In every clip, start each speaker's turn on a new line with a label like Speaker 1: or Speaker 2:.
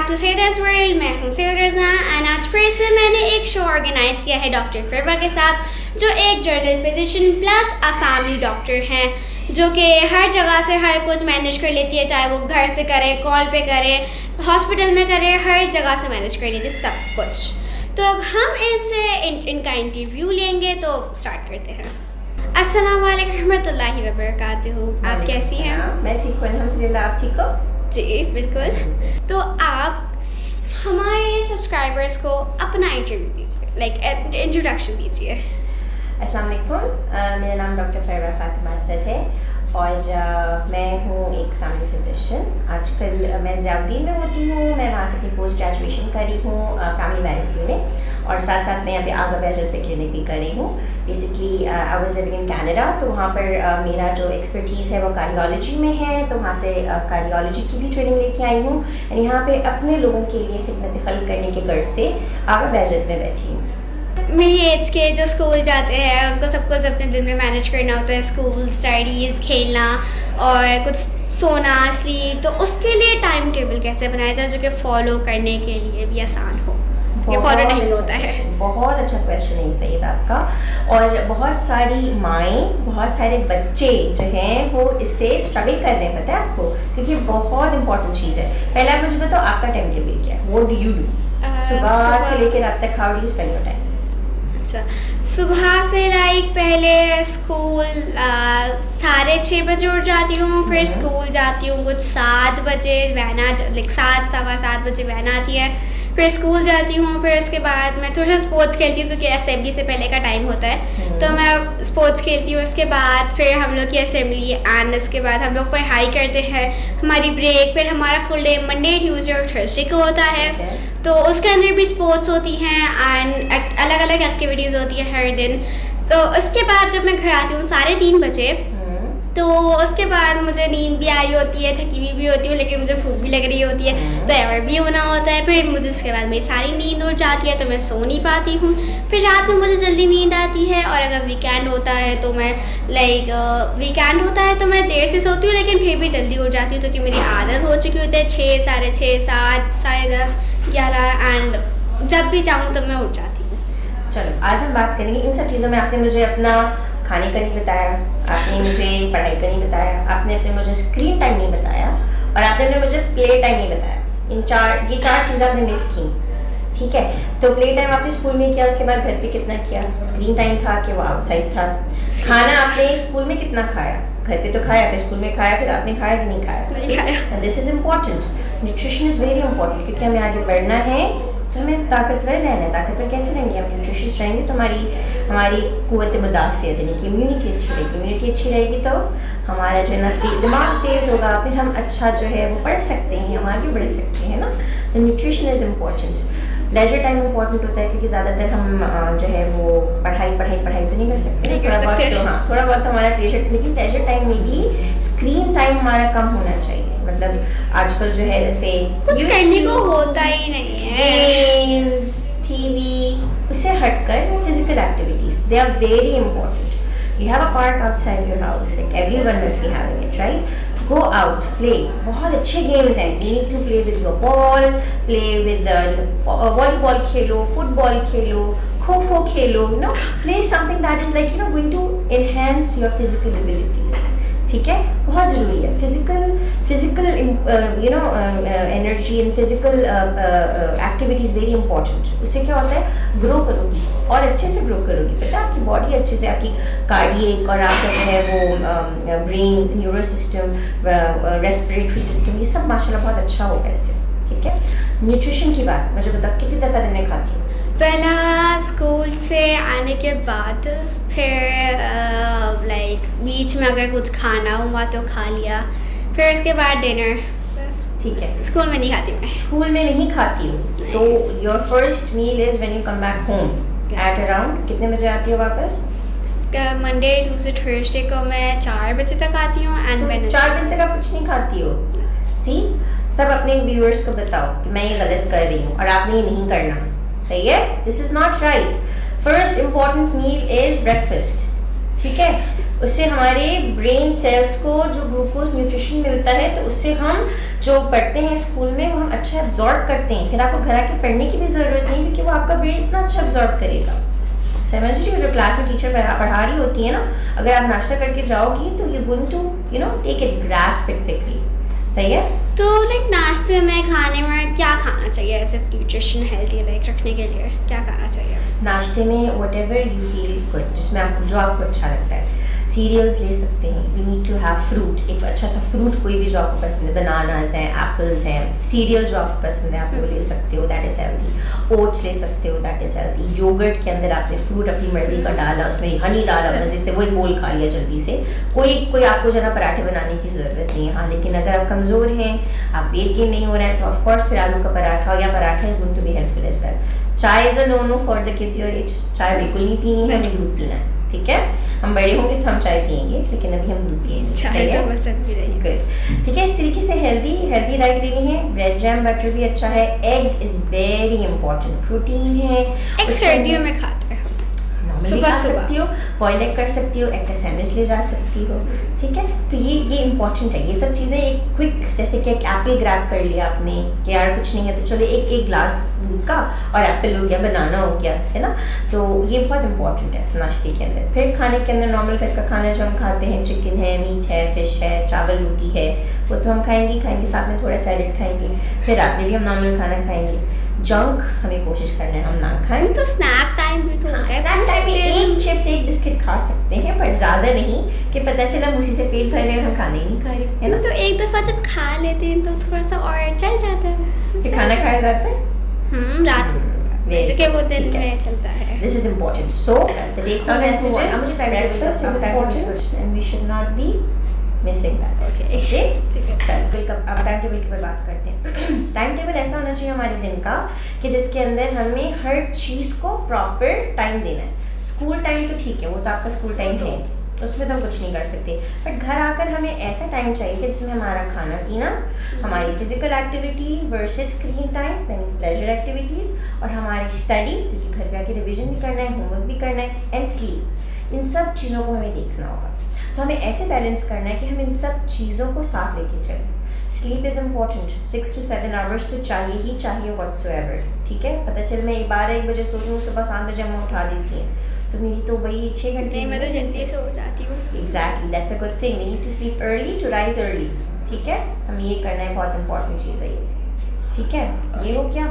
Speaker 1: Back to सैयदा's world. मैं हूँ सैयदा रज़ा and आज फिर से मैंने एक शो ऑर्गेनाइज़ किया है डॉक्टर फिरवा के साथ, जो एक general physician plus a family doctor हैं, जो कि हर जगह से हर कुछ मैनेज कर लेती है, चाहे वो घर से करे, कॉल पे करे, हॉस्पिटल में करे, हर जगह से मैनेज कर लेती है सब कुछ। तो अब हम इनका इंटरव्यू लेंगे, तो स्टार्ट करते हैं। अस्सलाम वालेकुम रहमतुल्लाहि व बरकातहू। आप कैसी हैं?
Speaker 2: मैं ठीक हूँ अल्हम्दुलिल्लाह। आप ठीक हो?
Speaker 1: जी बिल्कुल। तो आप हमारे सब्सक्राइबर्स को अपना इंटरव्यू दीजिए, लाइक इंट्रोडक्शन दीजिए।
Speaker 2: अस्सलाम वालेकुम, मेरा नाम डॉक्टर फिरवा फातिमा असद है और मैं हूँ एक फैमिली फिजिशियन। आजकल मैं ज़ियाउद्दीन में होती हूँ, मैं वहाँ से अपनी पोस्ट ग्रेजुएशन करी हूँ फैमिली मेडिसिन में, और साथ साथ मैं यहाँ पे आगा बैजल पे क्लिनिक भी कर रही हूँ। Basically I was living in Canada, तो वहाँ पर मेरा जो एक्सपर्टीज़ है वो कार्डियोलॉजी में है, तो वहाँ से कार्डियोलॉजी की भी ट्रेनिंग लेके आई हूँ। और यहाँ पे अपने लोगों के लिए खिदमत खल्क करने के गर्ज से आगा बैजल में बैठी हूँ।
Speaker 1: मेरी एज के जो स्कूल जाते हैं उनको सब कुछ अपने दिन में मैनेज करना होता है, स्कूल, स्टडीज़, खेलना और कुछ सोना, स्लीप, तो उसके लिए टाइम टेबल कैसे बनाया जाए जो कि फॉलो करने के लिए भी आसान हो? ये फॉलो नहीं होता है।
Speaker 2: बहुत अच्छा क्वेश्चन है सईद आपका। और बहुत सारी माएँ, बहुत सारे बच्चे जो हैं वो इससे स्ट्रगल कर रहे हैं, पता है आपको, क्योंकि बहुत इंपॉर्टेंट चीज़ है। पहले आप मुझे बताओ आपका टाइम टेबल क्या है? What do you do? सुबह से लेकर रात तक how do you spend your time?
Speaker 1: अच्छा, सुबह से लाइक पहले स्कूल 6:30 बजे उठ जाती हूँ, फिर स्कूल जाती हूँ कुछ 7 बजे, वैन लाइक 7 सवा 7 बजे वैन आती है, फिर स्कूल जाती हूँ। फिर उसके बाद मैं थोड़ा सा स्पोर्ट्स खेलती हूँ, क्योंकि असेंबली से पहले का टाइम होता है, तो मैं स्पोर्ट्स खेलती हूँ। उसके बाद फिर हम लोग की असेंबली एंड उसके बाद हम लोग पढ़ाई करते हैं, हमारी ब्रेक, फिर हमारा फुल डे मंडे, ट्यूसडे और थर्सडे को होता है। तो उसके अंदर भी स्पोर्ट्स होती हैं एंड अलग अलग एक्टिविटीज़ होती हैं हर दिन। तो उसके बाद जब मैं घर आती हूँ 3:30 बजे, तो उसके बाद मुझे नींद भी आ रही होती है, थकी हुई भी होती हूँ, लेकिन मुझे भूख भी लग रही होती है, तो एवर भी होना होता है। फिर मुझे उसके बाद मेरी सारी नींद उड़ जाती है, तो मैं सो नहीं पाती हूँ। फिर रात में मुझे जल्दी नींद आती है, और अगर वीकेंड होता है तो मैं वीकेंड होता है तो मैं देर से सोती हूँ, लेकिन फिर भी जल्दी उठ जाती हूँ, क्योंकि मेरी आदत हो चुकी होती है 6, 6:30, 7, 10:30, 11 एंड जब भी चाहूँ तब मैं उठ जाती हूँ।
Speaker 2: चलो आज हम बात करेंगे इन सब चीज़ों में। आपने मुझे अपना खाने का नहीं बताया, आपने मुझे पढ़ाई का नहीं बताया, आपने अपने मुझे स्क्रीन टाइम नहीं बताया, और आपने अपने मुझे प्ले टाइम नहीं बताया। ये चार चीज़ें आपने मिस की, ठीक है? तो प्ले टाइम आपने स्कूल में किया, उसके बाद घर पे कितना किया? स्क्रीन टाइम था कि वो आउटसाइड था? खाना आपने स्कूल में कितना खाया? घर पे तो खाया, आपने स्कूल में खाया, फिर आपने खाया कि नहीं खाया? This is important. Nutrition is very important, क्योंकि हमें आगे बढ़ना है, तो हमें ताकतवर रहना है। ताकतवर कैसे रहेंगे? हम न्यूट्रिशियस रहेंगे तो हमारी क़ुव्वत मुदाफ़ियत यानी कि इम्यूनिटी अच्छी रहेगी। इम्यूनिटी अच्छी रहेगी तो हमारा जो है ना दिमाग तेज़ होगा, फिर हम अच्छा जो है वो पढ़ सकते हैं, हम आगे बढ़ सकते हैं ना। तो nutrition is important. Leisure time important होता है, क्योंकि ज़्यादातर हम जो है वो पढ़ाई तो नहीं कर सकते, थोड़ा बहुत हमारा प्लेजर, लेकिन प्लेजर टाइम में भी स्क्रीन टाइम हमारा कम होना चाहिए। मतलब आजकल जो है जैसे
Speaker 1: कुछ करने को होता ही नहीं है,
Speaker 2: गेम्स, टीवी, उससे हटकर physical activities, they are very important. You have a park outside your house, like everyone must be having it, right? Go out, play. बहुत अच्छे गेम्स हैं। You need to play with your ball, play with volleyball खेलो, football खेलो, खो खो खेलो, no, play something that is like going to enhance your physical abilities, ठीक है? बहुत ज़रूरी है physical energy and physical activities very important. उससे क्या होता है? ग्रो करोगी और अच्छे से ग्रो करोगी, पता है? आपकी बॉडी अच्छे से, आपकी कार्डियक और आपका जो है वो brain, neuro system, respiratory system, ये सब माशाल्लाह बहुत अच्छा होगा इससे, ठीक है? न्यूट्रिशन की बात मुझे बताओ, कितनी दफ़ा दिन में खाती हो?
Speaker 1: पहला स्कूल से आने के बाद, फिर लाइक बीच में अगर कुछ खाना हुआ तो खा लिया, फिर उसके बाद डिनर, बस। ठीक है,
Speaker 2: स्कूल में नहीं खाती मैं। स्कूल में नहीं खाती हूँ, तो your first meal is when you come back home at around कितने बजे आती हो वापस?
Speaker 1: मंडे, ट्यूसडे, थर्सडे को मैं 4 बजे तक आती हूँ एंड
Speaker 2: तो 4 बजे तक आप कुछ नहीं खाती हो? सी, सब अपने व्यूअर्स को बताओ कि मैं ये गलत कर रही हूँ और आपने ये नहीं करना, सही है? This is not right. First important meal is breakfast, ठीक है? उससे हमारे ब्रेन सेल्स को जो ग्लूकोज न्यूट्रिशन मिलता है, तो उससे हम जो पढ़ते हैं स्कूल में वो हम अच्छा एब्जॉर्ब करते हैं, फिर आपको घर आके पढ़ने की भी ज़रूरत नहीं, क्योंकि वो आपका ब्रेन इतना अच्छा एब्जॉर्ब करेगा। समझ रही हो? जो क्लास में टीचर पढ़ा रही होती है ना, अगर आप नाश्ता करके जाओगी तो you going to take it, grasp it quickly. सही है?
Speaker 1: तो लाइक नाश्ते में खाने में क्या खाना चाहिए ऐसे न्यूट्रिशन हेल्थी लाइक रखने के लिए, क्या खाना चाहिए
Speaker 2: नाश्ते में? What ever you feel good, जिसमें आपको जो आपको अच्छा लगता है। सीरियल्स ले सकते हैं, we need to have fruit, एक अच्छा सा फ्रूट कोई भी जो आपको पसंद है, बनानास हैं, एप्पल्स हैं। सीरियल जो आपको पसंद है आप वो ले सकते हो, दैट इज़ हेल्दी। ओट्स ले सकते हो, दैट इज़ हेल्दी। योगर्ट के अंदर आपने फ्रूट अपनी मर्जी का डाला, उसमें हनी डाला मर्जी से, वही बोल खा लिया जल्दी से। कोई आपको जो है ना पराठे बनाने की ज़रूरत नहीं है। हाँ, लेकिन अगर आप कमज़ोर हैं, आप वेट गेन नहीं हो रहे हैं, तो ऑफकोर्स फिर आलू का पराठा या paratha is going to be helpful as well. Chai is a no for the kids your age, चाय बिल्कुल नहीं पीनी है, हमें दूध पीना है। ठीक है, हम बड़े होंगे तो हम चाय पियेंगे, लेकिन अभी हम दूध पियेंगे।
Speaker 1: चाय तो पसंद भी नहीं।
Speaker 2: गुड, ठीक है। इस तरीके से हेल्दी डाइट लेनी है। ब्रेड जैम बटर भी अच्छा है। Egg is very important, protein है।
Speaker 1: एग सर्दियों में खाते हैं सुबह
Speaker 2: सकती हो, बॉयल एग कर सकती हो, एग का सैंडविच ले जा सकती हो। ठीक है, तो ये इंपॉर्टेंट है। ये सब चीज़ें एक क्विक, जैसे कि एक एप्पल ग्रैब कर लिया आपने कि यार कुछ नहीं है तो चलो एक ग्लास दूध का और एप्पल हो गया, बनाना हो गया, है ना। तो ये बहुत इंपॉर्टेंट है नाश्ते के अंदर। फिर खाने के अंदर नॉर्मल घर का खाना जो हम खाते हैं, चिकन है, मीट है, फिश है, चावल रोटी है, वो तो हम खाएंगे, साथ में थोड़ा सैलेड खाएंगे। फिर रात में भी हम नॉर्मल खाना खाएंगे। जंक हमें कोशिश करना है हम ना खाएं।
Speaker 1: तो स्नैक टाइम भी तो होता है,
Speaker 2: स्नैक टाइम में एक चिप्स एक बिस्किट खा सकते हैं, पर ज़्यादा नहीं कि पता चला उसी से पेट भर रहे हम खाने ही नहीं खा रहे, है ना।
Speaker 1: तो एक दफ़ा जब खा लेते हैं तो थोड़ा सा और चल जाता है,
Speaker 2: फिर खाना खाया जाता है
Speaker 1: रात में, तो क्या वो दिन में चलता है।
Speaker 2: This is important. So the take home message is breakfast is important and we should not be missing that.
Speaker 1: Okay.
Speaker 2: ठीक है, चल अब टाइम टेबल की बात करते हैं। टाइम टेबल ऐसा होना चाहिए हमारे दिन का कि जिसके अंदर हमें हर चीज़ को प्रॉपर टाइम देना है। स्कूल टाइम तो ठीक है, वो तो आपका स्कूल टाइम है, उसमें तो हम कुछ नहीं कर सकते, बट घर आकर हमें ऐसा टाइम चाहिए कि जिसमें हमारा खाना पीना, हमारी physical activity versus screen time यानी प्लेजर एक्टिविटीज़, और हमारी स्टडी, क्योंकि घर पे आके रिविजन भी करना है, होमवर्क भी करना है, एंड स्लीप। इन सब चीज़ों को हमें देखना होगा। तो हमें ऐसे बैलेंस करना है कि हम इन सब चीज़ों को साथ लेके चलें। Sleep is important, 6 to 7 hours तो चाहिए ही चाहिए व्हाटसोएवर। ठीक है, पता चल मैं 12-1 बजे सो रही हूँ, सुबह 7 बजे हम उठा देती हैं, तो मेरी तो वही 6 घंटे।
Speaker 1: नहीं, मैं तो जल्दी सो जाती हूँ।
Speaker 2: Exactly, that's a good thing. We need to sleep early to rise early. ठीक है, हम ये करना है, बहुत इंपॉर्टेंट चीज़ है ये। ठीक है, ये हो गया।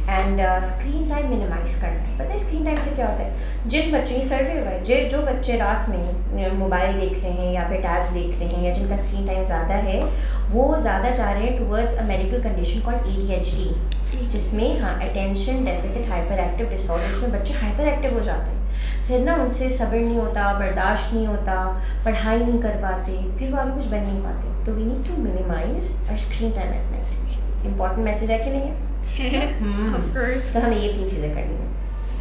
Speaker 2: एंड स्क्रीन टाइम मिनिमाइज करना है। पता है स्क्रीन टाइम से क्या होता है? जिन बच्चों, ये सर्वे हुआ है, जो बच्चे रात में मोबाइल देख रहे हैं या फिर टैब्स देख रहे हैं या जिनका स्क्रीन टाइम ज़्यादा है, वो ज़्यादा जा रहे हैं towards a medical condition called ADHD, जिसमें attention deficit hyper active disorder, जिसमें बच्चे हाइपर एक्टिव हो जाते हैं। फिर ना उनसे सब्र नहीं होता, बर्दाश्त नहीं होता, पढ़ाई नहीं कर पाते, फिर वो आगे कुछ बन नहीं पाते। तो we need to minimize our screen time at night. Important message है कि नहीं है?
Speaker 1: Of course.
Speaker 2: तो हमें ये 3 चीज़ें करनी है।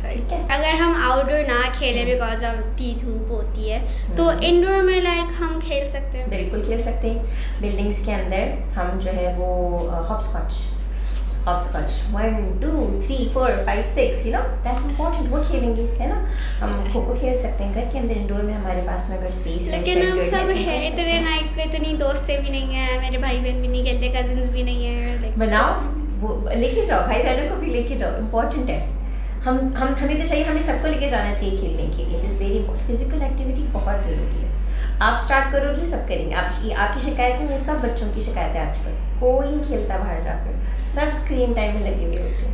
Speaker 2: ठीक है,
Speaker 1: अगर हम आउटडोर ना खेलें बिकॉज ऑफ दी धूप होती है, तो इंडोर में लाइक हम खेल सकते हैं।
Speaker 2: बिल्कुल खेल सकते हैं। बिल्डिंग्स के अंदर हम जो है वो हॉपस्कॉच 1 2 3 4 5 6 दैट्स इम्पॉर्टेंट, वो खेलेंगे, है ना। हम खो खो खेल सकते हैं घर के अंदर। इंडोर में हमारे पास में अगर स्पेस है,
Speaker 1: लेकिन हम सब है इतने नाइट के, इतनी दोस्तें भी नहीं है, मेरे भाई बहन भी नहीं खेलते, कजिन्स भी नहीं है।
Speaker 2: बनाओ, वो लेके जाओ, भाई बहनों को भी लेके जाओ, इम्पॉर्टेंट है। हमें तो चाहिए, हमें सबको लेके जाना चाहिए खेलने के लिए। It is very important. Physical activity बहुत ज़रूरी है। आप स्टार्ट करोगी, सब करेंगे। आपकी शिकायत नहीं है, सब बच्चों की शिकायत है आजकल। कोई नहीं खेलता बाहर जाकर, सब स्क्रीन टाइम में लगे हुए होते हैं।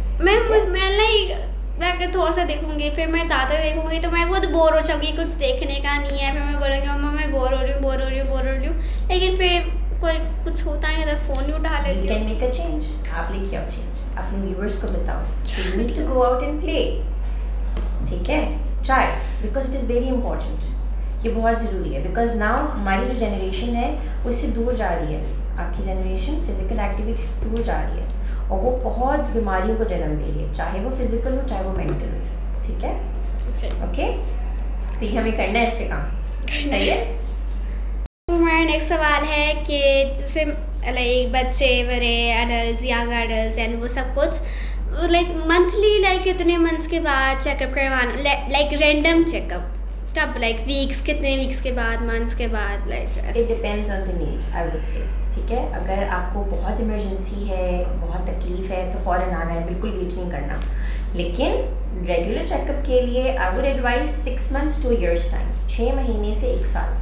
Speaker 1: मैं अगर थोड़ा सा देखूंगी, फिर मैं ज़्यादा देखूंगी तो मैं खुद बोर हो जाऊंगी, कुछ देखने का नहीं है। फिर मैं बोलूँगी मम्मा मैं बोर हो रही हूँ, लेकिन फिर कोई कुछ होता नहीं है तो फ़ोन ही उठा लेती हूँ।
Speaker 2: You can make a change. आप लेके आओ चेंज, अपने व्यूअर्स को बताओ। You need to go out and play. ठीक है, try because it is very important. ये बहुत ज़रूरी है बिकॉज नाउ हमारी जो जनरेशन है वो इससे दूर जा रही है। आपकी जनरेशन फिजिकल एक्टिविटी से दूर जा रही है और वो बहुत बीमारियों को जन्म दे रही है, चाहे वो फिजिकल हो चाहे वो मेंटल हो। ठीक है, ओके, तो ये हमें करना है इस पे काम। सही है।
Speaker 1: तो हमारा नेक्स्ट सवाल है कि जैसे लाइक बच्चे, बड़े एडल्ट, यंग एडल्ट एंड वो सब कुछ लाइक मंथली, लाइक कितने मंथ्स के बाद चेकअप करवाना, लाइक रैंडम चेकअप कब, लाइक वीक्स, कितने वीक्स के बाद, मंथ्स के बाद, like
Speaker 2: it depends on the need, I would say. ठीक है। अगर आपको बहुत इमरजेंसी है, बहुत तकलीफ है, तो फ़ौरन आना है, बिल्कुल वेट नहीं करना। लेकिन रेगुलर चेकअप के लिए I would advise 6 months to years time, 6 महीने से 1 साल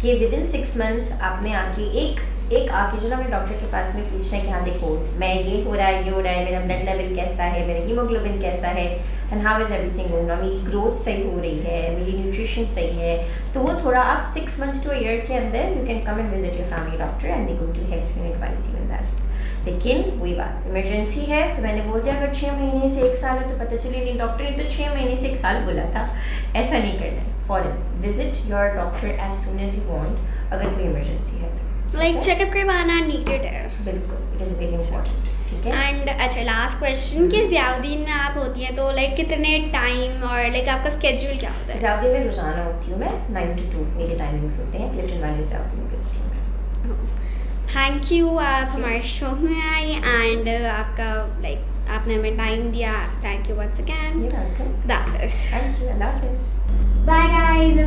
Speaker 2: कि विद इन 6 months आपने आके एक आके जो ना अपने डॉक्टर के पास में पूछना है कि हाँ देखो मैं ये हो रहा है, ये हो रहा है, मेरा ब्लड लेवल कैसा है, मेरा हीमोग्लोबिन कैसा है, and how is everything going on, मेरी ग्रोथ सही हो रही है, मेरी न्यूट्रिशन सही है। तो वो थोड़ा आप 6 months to a year के अंदर you can come and visit your family doctor and they going to help you and advice you in that. लेकिन वही बात, इमरजेंसी है तो मैंने बोल दिया अगर 6 महीने से 1 साल है तो पता चलिए नहीं डॉक्टर ने तो 6 महीने से 1 साल बोला था, ऐसा नहीं करना है। फॉरन visit your doctor as soon as you want अगर कोई इमरजेंसी है तो।
Speaker 1: लाइक चेकअप करवाना नीडेड है,
Speaker 2: बिल्कुल, इट इज़ वेरी इंपॉर्टेंट, ठीक है।
Speaker 1: एंड अच्छा लास्ट क्वेश्चन कि ज़ियाउद्दीन में आप होती हैं तो लाइक कितने टाइम और लाइक आपका स्केड्यूल क्या होता है?
Speaker 2: ज़ियाउद्दीन में रोज़ाना होती हूँ मैं, 9 to 2 मेरे टाइमिंग्स होते हैं, क्लिफ्टन वैली ज़ियाउद्दीन में होती हूँ मैं।
Speaker 1: थैंक यू, आप हमारे शो में आई एंड आपका लाइक आपने हमें टाइम दिया, thank you once again.
Speaker 2: You're welcome.
Speaker 1: That is
Speaker 2: Thank you, Allah Hafiz.
Speaker 1: Bye guys.